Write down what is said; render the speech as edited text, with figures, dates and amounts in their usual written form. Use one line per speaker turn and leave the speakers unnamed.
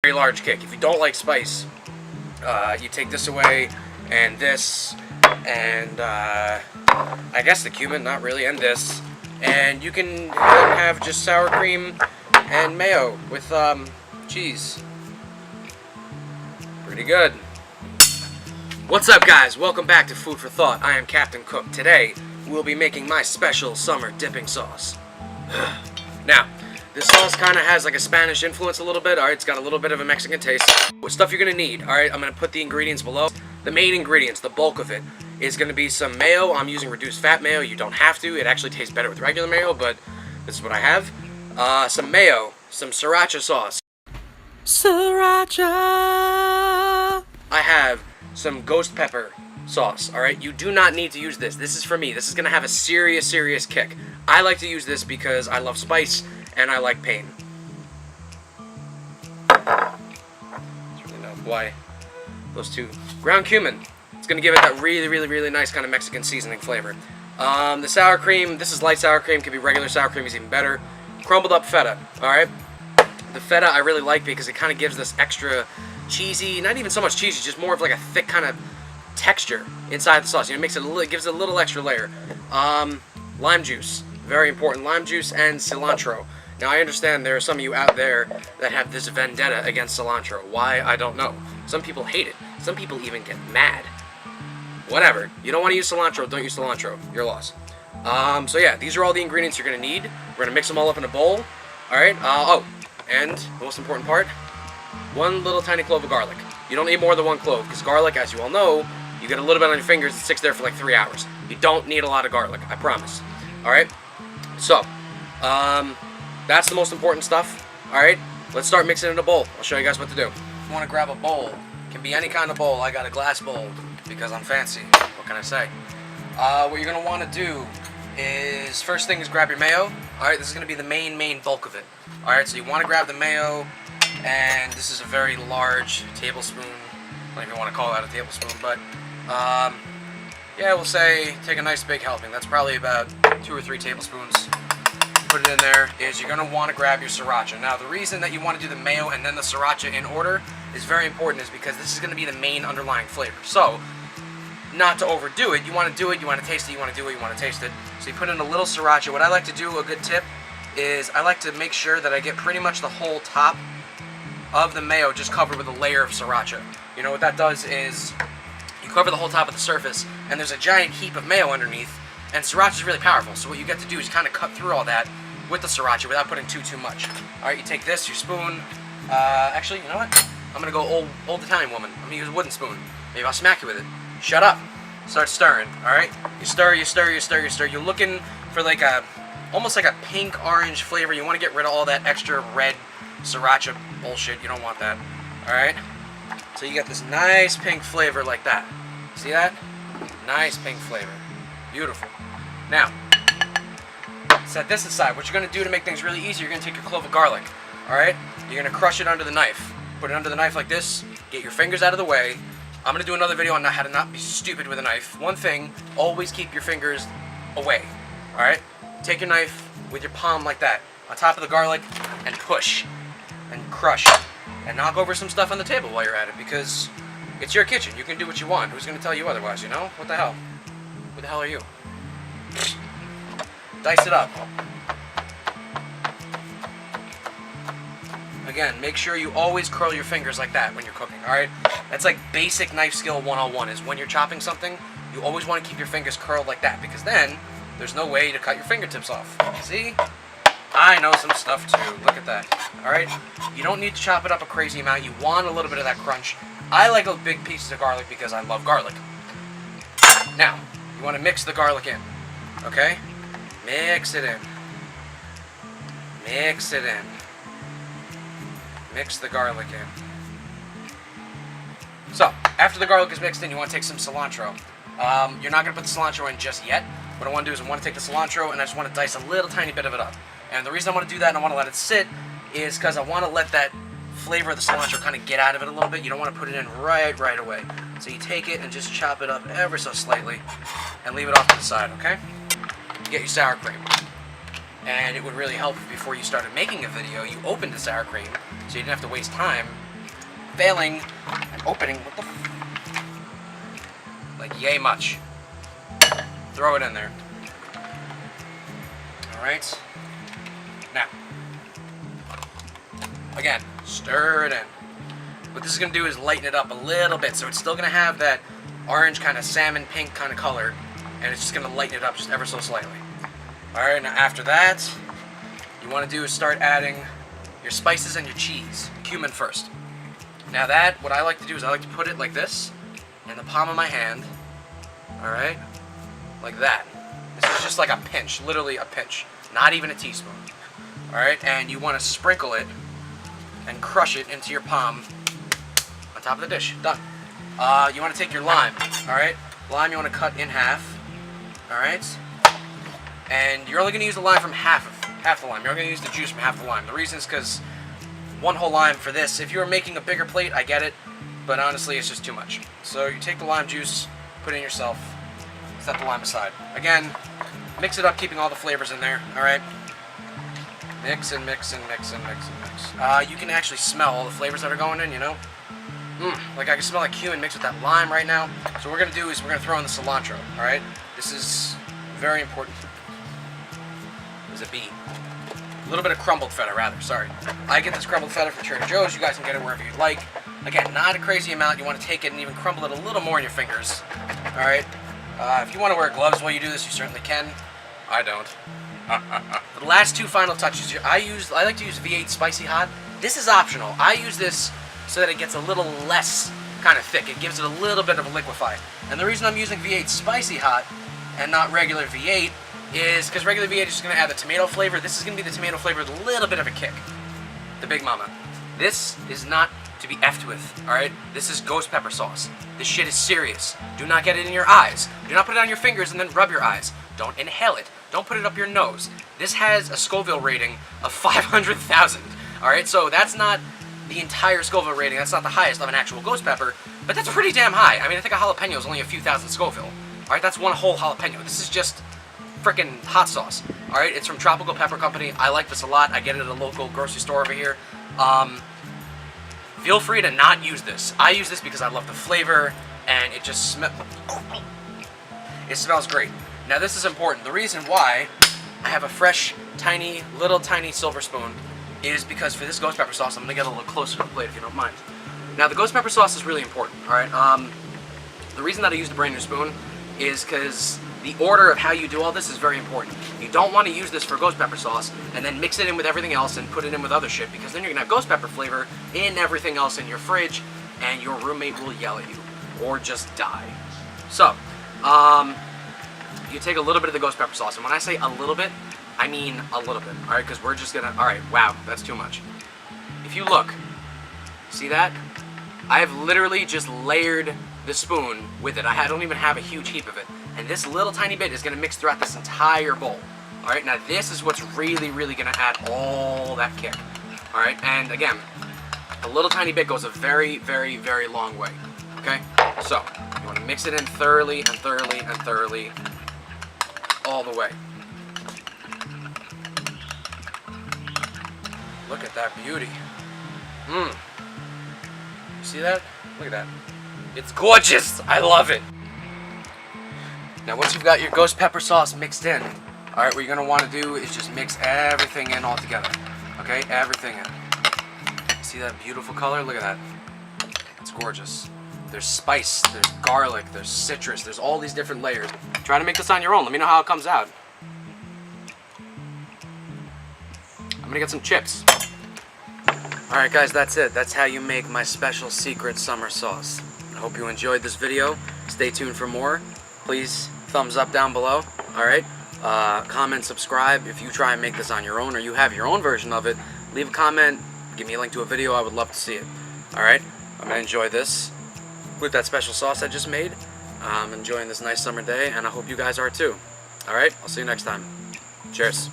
very large kick. If you don't like spice, you take this away, and this, and I guess the cumin, not really, and this, and you can have just sour cream and mayo with cheese. Pretty good. What's up, guys? Welcome back to Food for Thought. I am Captain Cook. Today, we'll be making my special summer dipping sauce. Now, this sauce kind of has like a Spanish influence a little bit. Alright, it's got a little bit of a Mexican taste. What stuff you're going to need? Alright, I'm going to put the ingredients below. The main ingredients, the bulk of it, is going to be some mayo. I'm using reduced fat mayo. You don't have to. It actually tastes better with regular mayo, but this is what I have. Some mayo, some Sriracha sauce. Sriracha! I have some ghost pepper sauce. Alright, you do not need to use this. This is for me. This is going to have a serious kick. I like to use this because I love spice and I like pain. I don't really know why those two. Ground cumin. It's going to give it that really nice kind of Mexican seasoning flavor. The sour cream, this is light sour cream. Could be regular sour cream, is even better. Crumbled up feta. Alright? The feta I really like because it kind of gives this extra cheesy, not even so much cheesy, just more of like a thick kind of texture inside the sauce. You know, it gives it a little extra layer. Lime juice. Very important. Lime juice and cilantro. Now, I understand there are some of you out there that have this vendetta against cilantro. Why? I don't know. Some people hate it. Some people even get mad. Whatever. You don't want to use cilantro, don't use cilantro. Your loss. So yeah, these are all the ingredients you're going to need. We're going to mix them all up in a bowl. Alright? Oh, and the most important part, one little tiny clove of garlic. You don't need more than one clove, because garlic, as you all know, you get a little bit on your fingers, it sticks there for like 3 hours. You don't need a lot of garlic, I promise. Alright? So, that's the most important stuff. Alright, let's start mixing it in a bowl. I'll show you guys what to do. If you want to grab a bowl, it can be any kind of bowl. I got a glass bowl because I'm fancy. What can I say? What you're going to want to do is, first thing is grab your mayo. Alright, this is going to be the main bulk of it. Alright, so you want to grab the mayo, and this is a very large tablespoon. I don't even want to call that a tablespoon, but yeah, we'll say take a nice big helping. That's probably about 2 or 3 tablespoons. Put it in there. Is you're going to want to grab your Sriracha. Now, the reason that you want to do the mayo and then the Sriracha in order is very important, is because this is going to be the main underlying flavor. So, not to overdo it, you want to do it, you want to taste it, you want to do it, you want to taste it. So you put in a little Sriracha. What I like to do, a good tip, is I like to make sure that I get pretty much the whole top of the mayo just covered with a layer of Sriracha. You know what that does is you cover the whole top of the surface, and there's a giant heap of mayo underneath, and Sriracha is really powerful. So what you get to do is kind of cut through all that with the Sriracha without putting too much. Alright, you take this, your spoon. Actually, you know what? I'm going to go old Italian woman. I'm going to use a wooden spoon. Maybe I'll smack you with it. Shut up. Start stirring, alright? You stir. You're looking for like almost like a pink-orange flavor. You want to get rid of all that extra red Sriracha bullshit. You don't want that. Alright? So you get this nice pink flavor like that. See that? Nice pink flavor. Beautiful. Now, set this aside. What you're going to do to make things really easy, you're going to take your clove of garlic. Alright? You're going to crush it under the knife. Put it under the knife like this. Get your fingers out of the way. I'm going to do another video on how to not be stupid with a knife. One thing, always keep your fingers away. Alright? Take your knife with your palm like that, on top of the garlic, and push. And crush. And knock over some stuff on the table while you're at it, because it's your kitchen. You can do what you want. Who's going to tell you otherwise, you know? What the hell? Who the hell are you? Dice it up. Again, make sure you always curl your fingers like that when you're cooking, alright? That's like basic knife skill 101, is when you're chopping something, you always want to keep your fingers curled like that, because then there's no way to cut your fingertips off. See? I know some stuff too. Look at that. Alright? You don't need to chop it up a crazy amount. You want a little bit of that crunch. I like those big pieces of garlic because I love garlic. Now, you want to mix the garlic in. Okay? Mix it in. Mix it in. Mix the garlic in. So, after the garlic is mixed in, you want to take some cilantro. You're not going to put the cilantro in just yet. What I want to do is I want to take the cilantro and I just want to dice a little tiny bit of it up. And the reason I want to do that and I want to let it sit is because I want to let that flavor of the cilantro kind of get out of it a little bit. You don't want to put it in right away. So you take it and just chop it up ever so slightly and leave it off to the side, okay? You get your sour cream. And it would really help if before you started making a video, you opened the sour cream so you didn't have to waste time failing and opening. What the like yay much. Throw it in there. Alright. Now, again, stir it in. What this is going to do is lighten it up a little bit, so it's still going to have that orange kind of salmon pink kind of color, and it's just going to lighten it up just ever so slightly. Alright, now after that, you want to do is start adding your spices and your cheese. Cumin first. Now that, what I like to do is I like to put it like this, in the palm of my hand. Alright? Like that. This is just like a pinch, literally a pinch. Not even a teaspoon. Alright, and you want to sprinkle it and crush it into your palm on top of the dish. Done. You want to take your lime. Alright? Lime you want to cut in half. Alright? And you're only going to use the lime from half the lime. You're only going to use the juice from half the lime. The reason is because one whole lime for this. If you were making a bigger plate, I get it. But honestly, it's just too much. So you take the lime juice, put it in yourself, set the lime aside. Again, mix it up, keeping all the flavors in there, alright? Mix and mix and mix and mix and mix. You can actually smell all the flavors that are going in, you know? Like I can smell like cumin mixed with that lime right now. So what we're going to do is we're going to throw in the cilantro, alright? This is very important. There's a B. A little bit of crumbled feta, rather, sorry. I get this crumbled feta from Trader Joe's. You guys can get it wherever you'd like. Again, not a crazy amount. You want to take it and even crumble it a little more in your fingers. Alright? If you want to wear gloves while you do this, you certainly can. I don't. The last two final touches, I like to use V8 Spicy Hot. This is optional. I use this so that it gets a little less kind of thick. It gives it a little bit of a liquefy. And the reason I'm using V8 Spicy Hot and not regular V8 is because regular V8 is just going to add the tomato flavor. This is going to be the tomato flavor with a little bit of a kick. The Big Mama. This is not to be effed with, alright? This is ghost pepper sauce. This shit is serious. Do not get it in your eyes. Do not put it on your fingers and then rub your eyes. Don't inhale it. Don't put it up your nose. This has a Scoville rating of 500,000, alright? So that's not the entire Scoville rating. That's not the highest of an actual ghost pepper, but that's pretty damn high. I mean, I think a jalapeno is only a few thousand Scoville. Alright, that's one whole jalapeno. This is just freaking hot sauce. Alright, it's from Tropical Pepper Company. I like this a lot. I get it at a local grocery store over here. Feel free to not use this. I use this because I love the flavor, and it just smells great. Now this is important. The reason why I have a fresh, little tiny silver spoon is because for this ghost pepper sauce, I'm going to get a little closer to the plate if you don't mind. Now the ghost pepper sauce is really important, alright? The reason that I used a brand new spoon is because the order of how you do all this is very important. You don't want to use this for ghost pepper sauce and then mix it in with everything else and put it in with other shit, because then you're going to have ghost pepper flavor in everything else in your fridge and your roommate will yell at you or just die. So, you take a little bit of the ghost pepper sauce, and when I say a little bit, I mean a little bit, alright? Because we're just going to, alright, wow, that's too much. If you look, see that? I have literally just layered the spoon with it. I don't even have a huge heap of it. And this little tiny bit is going to mix throughout this entire bowl. Alright, now this is what's really, really going to add all that kick. Alright, and again, a little tiny bit goes a very, very, very long way. Okay? So, you want to mix it in thoroughly and thoroughly and thoroughly all the way. Look at that beauty. See that? Look at that. It's gorgeous! I love it! Now once you've got your ghost pepper sauce mixed in, alright, what you're going to want to do is just mix everything in all together. Okay? Everything in. See that beautiful color? Look at that. It's gorgeous. There's spice, there's garlic, there's citrus, there's all these different layers. Try to make this on your own. Let me know how it comes out. I'm going to get some chips. Alright guys, that's it. That's how you make my special secret summer sauce. I hope you enjoyed this video. Stay tuned for more. Please thumbs up down below. Alright? Comment, subscribe. If you try and make this on your own or you have your own version of it, leave a comment. Give me a link to a video. I would love to see it. Alright? I'm going to enjoy this with that special sauce I just made. I'm enjoying this nice summer day, and I hope you guys are too. Alright? I'll see you next time. Cheers.